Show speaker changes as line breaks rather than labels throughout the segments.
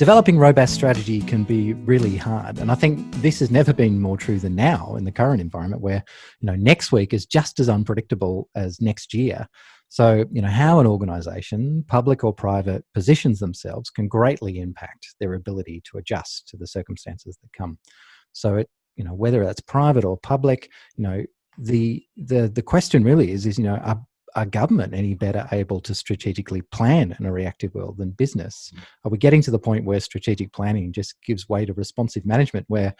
Developing robust strategy can be really hard. And I think this has never been more true than now in the current environment where, next week is just as unpredictable as next year. So, how an organization, public or private, positions themselves can greatly impact their ability to adjust to the circumstances that come. So, whether that's private or public, the question really is are government any better able to strategically plan in a reactive world than business? Are we getting to the point where strategic planning just gives way to responsive management, where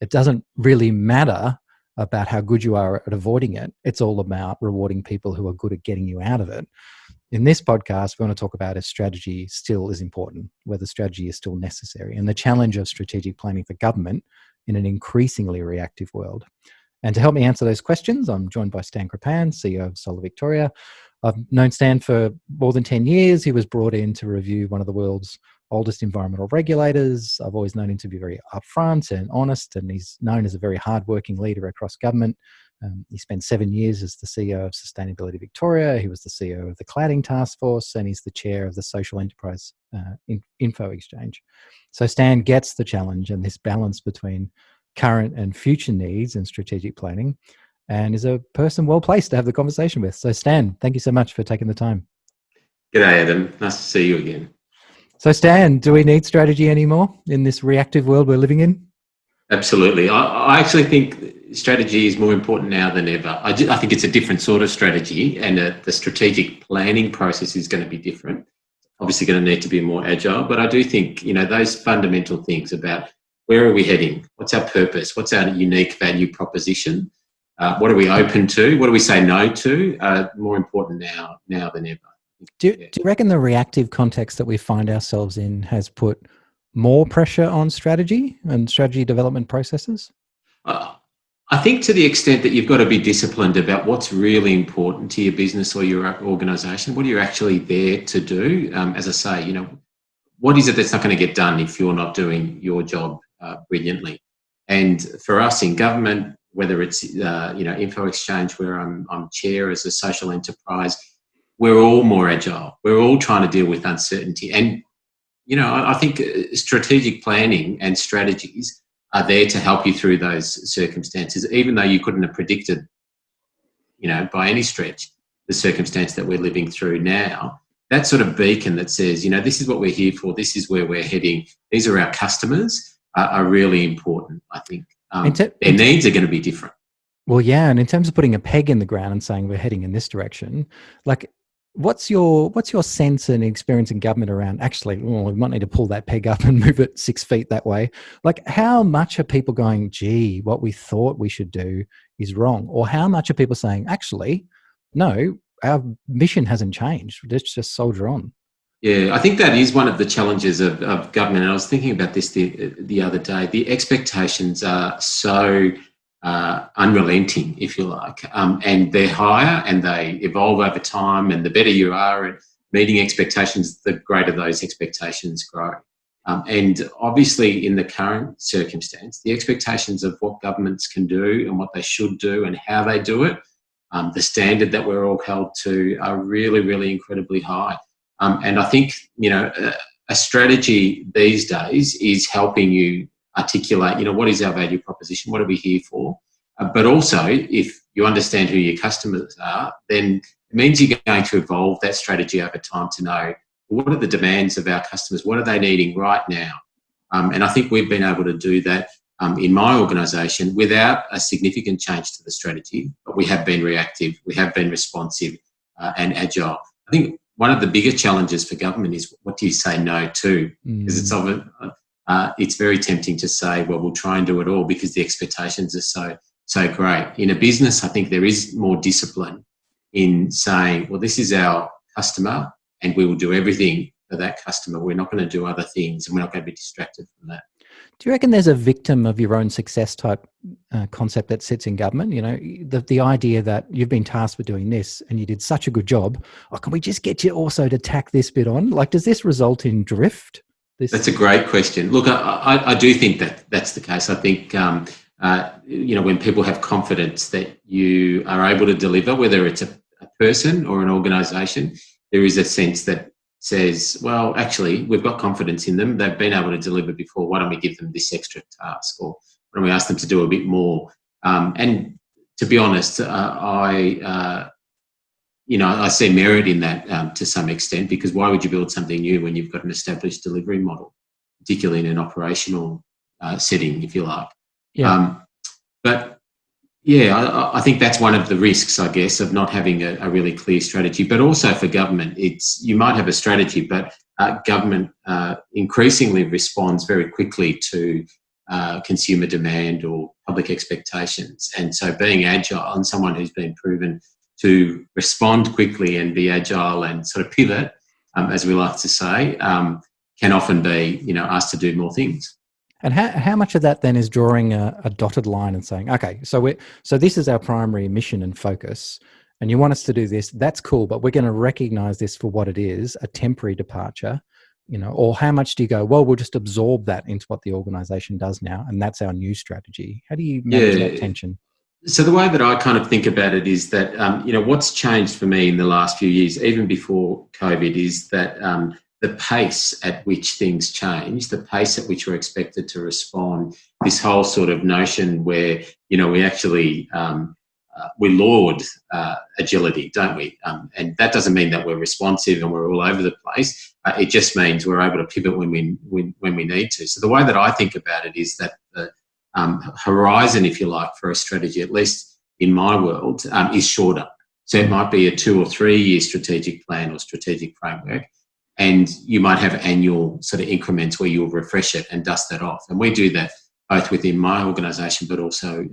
it doesn't really matter about how good you are at avoiding it? It's all about rewarding people who are good at getting you out of it. In this podcast, we want to talk about if strategy still is important, whether strategy is still necessary, and the challenge of strategic planning for government in an increasingly reactive world. And to help me answer those questions, I'm joined by Stan Krpan, CEO of Solar Victoria. I've known Stan for more than 10 years. He was brought in to review one of the world's oldest environmental regulators. I've always known him to be very upfront and honest, and he's known as a very hardworking leader across government. He spent 7 years as the CEO of Sustainability Victoria. He was the CEO of the Cladding Task Force, and he's the chair of the Social Enterprise Info Exchange. So Stan gets the challenge and this balance between current and future needs and strategic planning, and is a person well placed to have the conversation with. So Stan, thank you so much for taking the time.
G'day, Adam. Nice to see you again.
So Stan, do we need strategy anymore in this reactive world we're living in?
Absolutely. I actually think strategy is more important now than ever. I think it's a different sort of strategy, and the strategic planning process is going to be different. Obviously going to need to be more agile, but I do think, those fundamental things about where are we heading? What's our purpose? What's our unique value proposition? What are we open to? What do we say no to? More important now than ever.
Do you reckon the reactive context that we find ourselves in has put more pressure on strategy and strategy development processes?
I think to the extent that you've got to be disciplined about what's really important to your business or your organisation, what are you actually there to do? As I say, what is it that's not going to get done if you're not doing your job brilliantly? And for us in government, whether it's Info Exchange, where I'm chair as a social enterprise, we're all more agile. We're all trying to deal with uncertainty. And, I think strategic planning and strategies are there to help you through those circumstances, even though you couldn't have predicted, by any stretch, the circumstance that we're living through now. That sort of beacon that says, this is what we're here for, this is where we're heading, these are our customers, are really important, I think. Their needs are going to be different.
Well, yeah, and in terms of putting a peg in the ground and saying we're heading in this direction, what's your sense and experience in government around actually, we might need to pull that peg up and move it 6 feet that way? How much are people going, gee, what we thought we should do is wrong? Or how much are people saying, actually, no, our mission hasn't changed, let's just soldier on?
Yeah, I think that is one of the challenges of government. And I was thinking about this the other day. The expectations are so unrelenting, if you like, and they're higher and they evolve over time, and the better you are at meeting expectations, the greater those expectations grow. And obviously in the current circumstance, the expectations of what governments can do and what they should do and how they do it, the standard that we're all held to, are really, really incredibly high. And I think, a strategy these days is helping you articulate, what is our value proposition? What are we here for? But also, if you understand who your customers are, then it means you're going to evolve that strategy over time to know what are the demands of our customers? What are they needing right now? And I think we've been able to do that in my organisation without a significant change to the strategy. But we have been reactive, we have been responsive and agile. I think one of the bigger challenges for government is, what do you say no to? Because it's very tempting to say, well, we'll try and do it all because the expectations are so great. In a business, I think there is more discipline in saying, well, this is our customer and we will do everything for that customer. We're not going to do other things and we're not going to be distracted from that.
Do you reckon there's a victim of your own success type concept that sits in government? The idea that you've been tasked with doing this and you did such a good job. Oh, can we just get you also to tack this bit on? Does this result in drift?
That's a great question. Look, I do think that that's the case. I think, when people have confidence that you are able to deliver, whether it's a person or an organisation, there is a sense that says, well, actually, we've got confidence in them. They've been able to deliver before. Why don't we give them this extra task? Or why don't we ask them to do a bit more? And to be honest, I see merit in that to some extent, because why would you build something new when you've got an established delivery model, particularly in an operational setting, if you like?
Yeah.
But yeah, I think that's one of the risks, I guess, of not having a really clear strategy. But also for government, you might have a strategy, but government increasingly responds very quickly to consumer demand or public expectations. And so being agile, and someone who's been proven to respond quickly and be agile and sort of pivot, as we like to say, can often be, asked to do more things.
And how much of that then is drawing a dotted line and saying, okay, so this is our primary mission and focus, and you want us to do this, that's cool, but we're going to recognize this for what it is, a temporary departure, or how much do you go, well, we'll just absorb that into what the organization does now, and that's our new strategy? How do you manage that tension?
So the way that I kind of think about it is that, what's changed for me in the last few years, even before COVID, is that the pace at which things change, the pace at which we're expected to respond, this whole sort of notion where, we actually, we laud agility, don't we? And that doesn't mean that we're responsive and we're all over the place. It just means we're able to pivot when we need to. So the way that I think about it is that the horizon, if you like, for a strategy, at least in my world, is shorter. So it might be a 2 or 3 year strategic plan or strategic framework. And you might have annual sort of increments where you'll refresh it and dust that off. And we do that both within my organisation, but also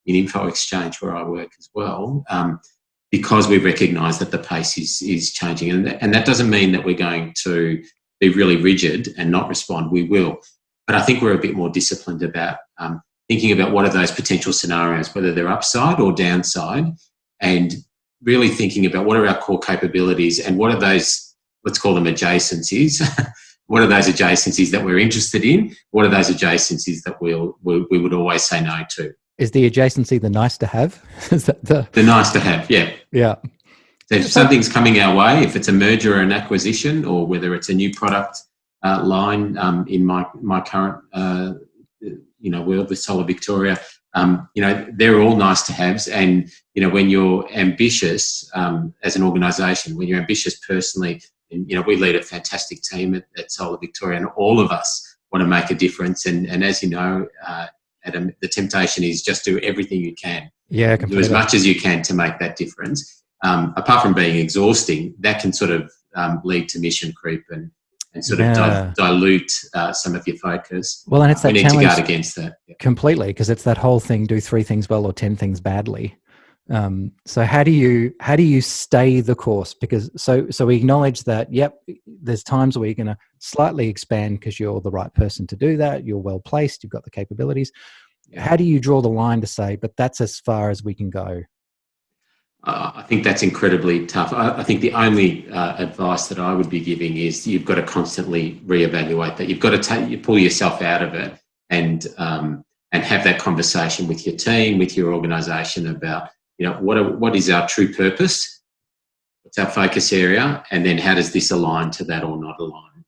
in Info Exchange, where I work as well, because we recognise that the pace is changing. And that doesn't mean that we're going to be really rigid and not respond. We will. But I think we're a bit more disciplined about thinking about what are those potential scenarios, whether they're upside or downside, and really thinking about what are our core capabilities and what are those, let's call them adjacencies. What are those adjacencies that we're interested in? What are those adjacencies that we would always say no to?
Is the adjacency the nice to have? Is that
the nice to have, yeah.
Yeah.
So if something's coming our way, if it's a merger or an acquisition, or whether it's a new product line in my current world with Solar Victoria, they're all nice to haves. And when you're ambitious as an organisation, when you're ambitious personally, and we lead a fantastic team at Solar Victoria, and all of us want to make a difference. And as you know, Adam, the temptation is just do everything you can.
Yeah, completely.
Do as much as you can to make that difference. Apart from being exhausting, that can sort of lead to mission creep and sort of dilute some of your focus.
Well, and it's that
we need
challenge
to guard against that. Yeah.
Completely, because it's that whole thing: do 3 things well or 10 things badly. So how do you stay the course? Because so we acknowledge that, yep, there's times where you're going to slightly expand because you're the right person to do that. You're well placed. You've got the capabilities. Yeah. How do you draw the line to say, but that's as far as we can go?
I think that's incredibly tough. I think the only advice that I would be giving is you've got to constantly reevaluate that. You've got to pull yourself out of it and have that conversation with your team, with your organisation about, what is our true purpose? What's our focus area? And then how does this align to that or not align?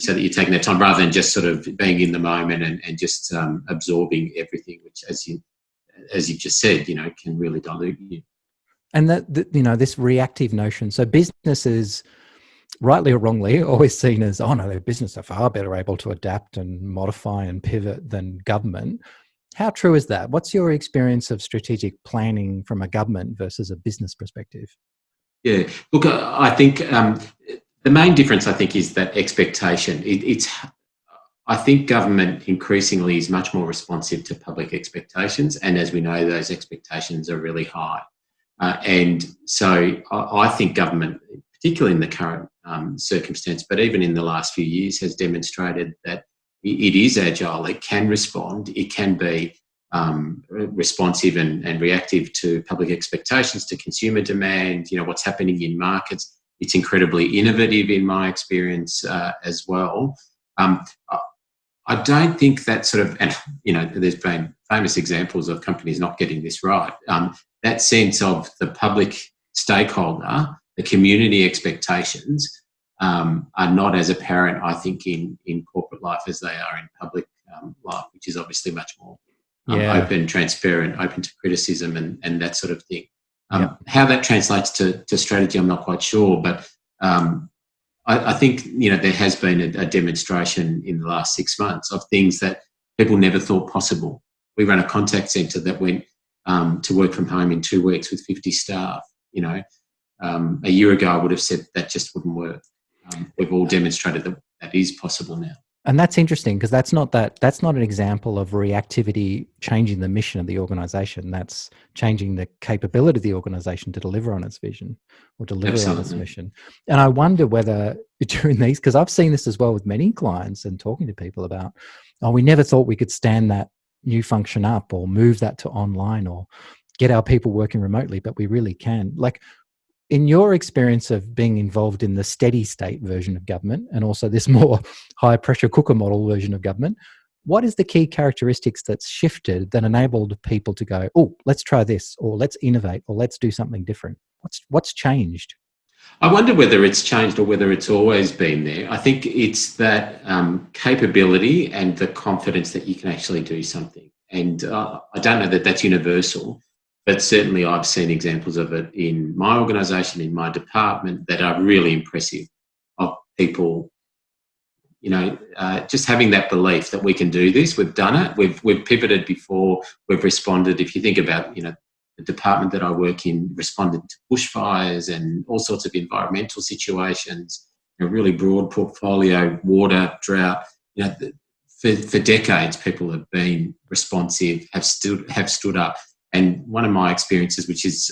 So that you're taking that time rather than just sort of being in the moment and just absorbing everything, which, as you just said, can really dilute you.
And that this reactive notion. So businesses, rightly or wrongly, always seen as, oh no, their business are far better able to adapt and modify and pivot than government. How true is that? What's your experience of strategic planning from a government versus a business perspective?
Yeah, look, I think the main difference, I think, is that expectation. I think government increasingly is much more responsive to public expectations, and as we know, those expectations are really high. And so I think government, particularly in the current circumstance, but even in the last few years, has demonstrated that it is agile, it can respond, it can be responsive and reactive to public expectations, to consumer demand, what's happening in markets. It's incredibly innovative in my experience as well. I don't think that sort of, and there's been famous examples of companies not getting this right. That sense of the public stakeholder, the community expectations, are not as apparent, I think, in corporate life as they are in public life, which is obviously much more open, transparent, open to criticism and that sort of thing. How that translates to strategy, I'm not quite sure, but I think there has been a demonstration in the last 6 months of things that people never thought possible. We run a contact centre that went to work from home in 2 weeks with 50 staff. A year ago I would have said that just wouldn't work. We've all demonstrated that is possible now.
And that's interesting because that's not an example of reactivity changing the mission of the organisation. That's changing the capability of the organisation to deliver on its vision or deliver on its mission. And I wonder whether during these, because I've seen this as well with many clients and talking to people about, we never thought we could stand that new function up or move that to online or get our people working remotely, but we really can. Like, in your experience of being involved in the steady state version of government and also this more high pressure cooker model version of government, what is the key characteristics that's shifted that enabled people to go, oh, let's try this, or let's innovate, or let's do something different? What's changed?
I wonder whether it's changed or whether it's always been there. I think it's that capability and the confidence that you can actually do something. And I don't know that that's universal, but certainly I've seen examples of it in my organisation, in my department, that are really impressive, of people, just having that belief that we can do this. We've done it. We've pivoted before. We've responded. If you think about, the department that I work in responded to bushfires and all sorts of environmental situations, a really broad portfolio, water, drought. For decades, people have been responsive, have stood up. And one of my experiences, which has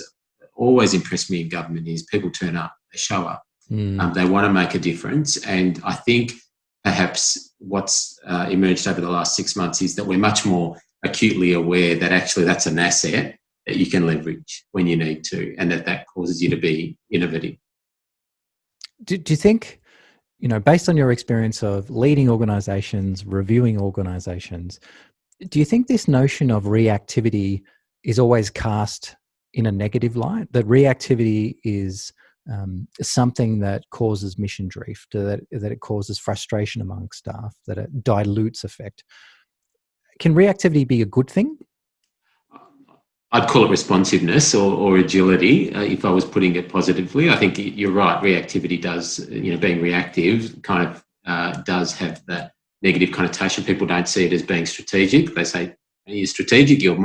always impressed me in government, is people turn up, they show up, they want to make a difference. And I think perhaps what's emerged over the last 6 months is that we're much more acutely aware that actually that's an asset that you can leverage when you need to, and that causes you to be innovative.
Do you think, based on your experience of leading organisations, reviewing organisations, do you think this notion of reactivity is always cast in a negative light, that reactivity is something that causes mission drift, that it causes frustration among staff, that it dilutes effect? Can reactivity be a good thing?
I'd call it responsiveness or agility, if I was putting it positively. I think you're right. Reactivity does, being reactive kind of does have that negative connotation. People don't see it as being strategic. They say, you're strategic, you're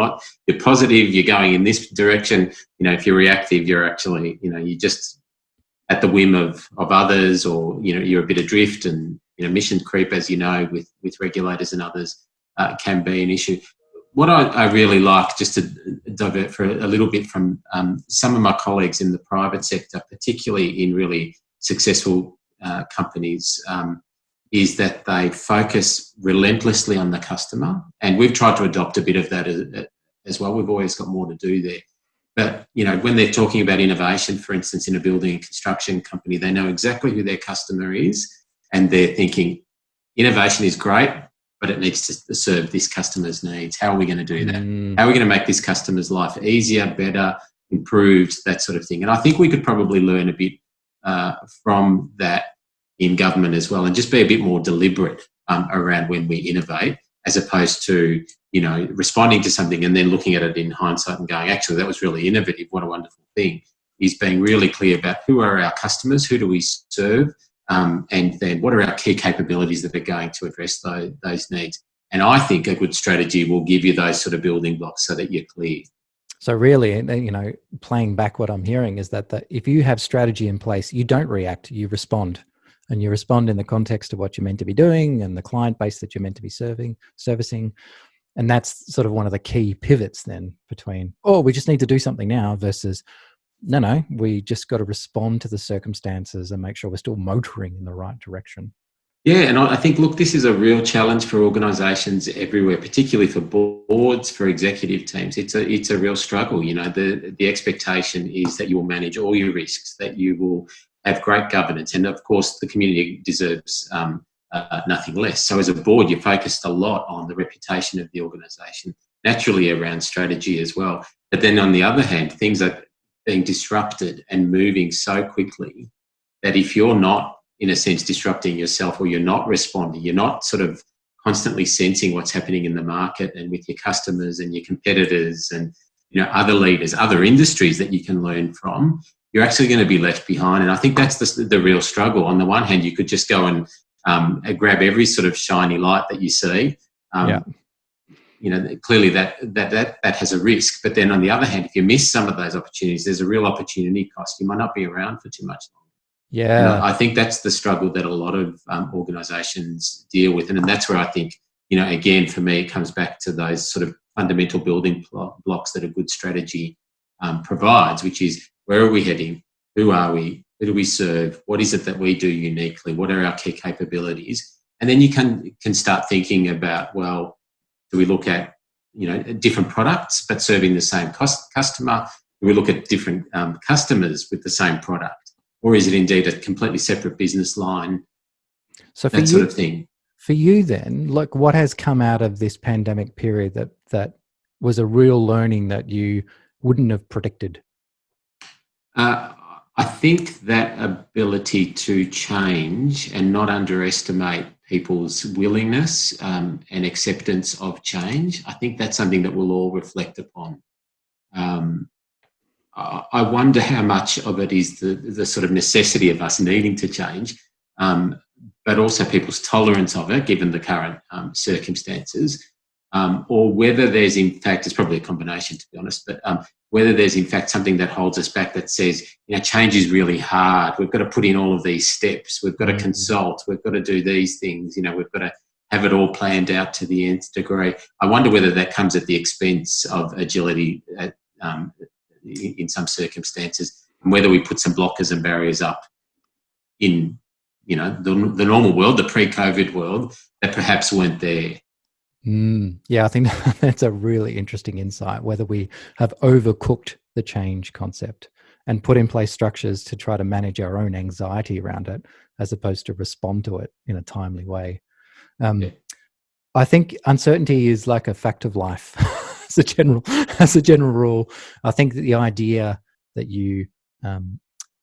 positive, you're going in this direction. If you're reactive, you're actually, you're just at the whim of others, or, you're a bit adrift, and, mission creep, as with regulators and others, can be an issue. What I really like, just to divert for a little bit from some of my colleagues in the private sector, particularly in really successful companies, is that they focus relentlessly on the customer. And we've tried to adopt a bit of that as well. We've always got more to do there. But, when they're talking about innovation, for instance, in a building and construction company, they know exactly who their customer is, and they're thinking, innovation is great, but it needs to serve this customer's needs. How are we going to do that? How are we going to make this customer's life easier, better, improved, that sort of thing? And I think we could probably learn a bit from that in government as well, and just be a bit more deliberate around when we innovate, as opposed to, responding to something and then looking at it in hindsight and going, actually, that was really innovative. What a wonderful thing. Is being really clear about who are our customers, who do we serve, and then what are our key capabilities that are going to address those needs. And I think a good strategy will give you those sort of building blocks so that you're clear.
So really, playing back what I'm hearing is that if you have strategy in place, you don't react, you respond. And you respond in the context of what you're meant to be doing and the client base that you're meant to be servicing. And that's sort of one of the key pivots then between, we just need to do something now, versus, no, we just got to respond to the circumstances and make sure we're still motoring in the right direction.
Yeah, and I think, look, this is a real challenge for organisations everywhere, particularly for boards, for executive teams. It's a real struggle. The expectation is that you will manage all your risks, that you will have great governance, and of course the community deserves nothing less. So as a board, you're focused a lot on the reputation of the organisation, naturally around strategy as well. But then on the other hand, things are being disrupted and moving so quickly that if you're not in a sense, disrupting yourself, or you're not responding, you're not sort of constantly sensing what's happening in the market and with your customers and your competitors and, other leaders, other industries that you can learn from, you're actually going to be left behind. And I think that's the real struggle. On the one hand, you could just go and grab every sort of shiny light that you see. Clearly that has a risk. But then on the other hand, if you miss some of those opportunities, there's a real opportunity cost. You might not be around for too much longer.
Yeah.
And I think that's the struggle that a lot of organisations deal with. And that's where I think, again, for me, it comes back to those sort of fundamental building blocks that a good strategy provides, which is, where are we heading? Who are we? Who do we serve? What is it that we do uniquely? What are our key capabilities? And then you can start thinking about, well, do we look at, different products but serving the same customer? Do we look at different customers with the same product? Or is it indeed a completely separate business line?
So
that sort of thing.
For you then, look, what has come out of this pandemic period that was a real learning that you wouldn't have predicted?
I think that ability to change and not underestimate people's willingness and acceptance of change, I think that's something that we'll all reflect upon. I wonder how much of it is the sort of necessity of us needing to change, but also people's tolerance of it, given the current circumstances, or whether there's, in fact, it's probably a combination, to be honest, but whether there's, in fact, something that holds us back that says, change is really hard. We've got to put in all of these steps. We've got to consult. We've got to do these things. We've got to have it all planned out to the nth degree. I wonder whether that comes at the expense of agility in some circumstances, and whether we put some blockers and barriers up in, the normal world, the pre-COVID world, that perhaps weren't there.
Yeah, I think that's a really interesting insight, whether we have overcooked the change concept and put in place structures to try to manage our own anxiety around it, as opposed to respond to it in a timely way. I think uncertainty is like a fact of life as a general rule. I think that the idea that you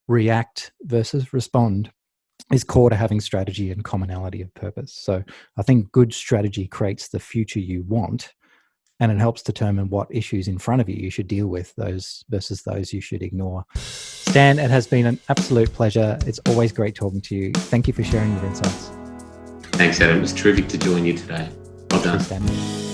react versus respond is core to having strategy and commonality of purpose. So I think good strategy creates the future you want, and it helps determine what issues in front of you should deal with, those versus those you should ignore. Stan, it has been an absolute pleasure. It's always great talking to you. Thank you for sharing your insights.
Thanks, Adam. It was terrific to join you today. Well done.
Thanks, Stan.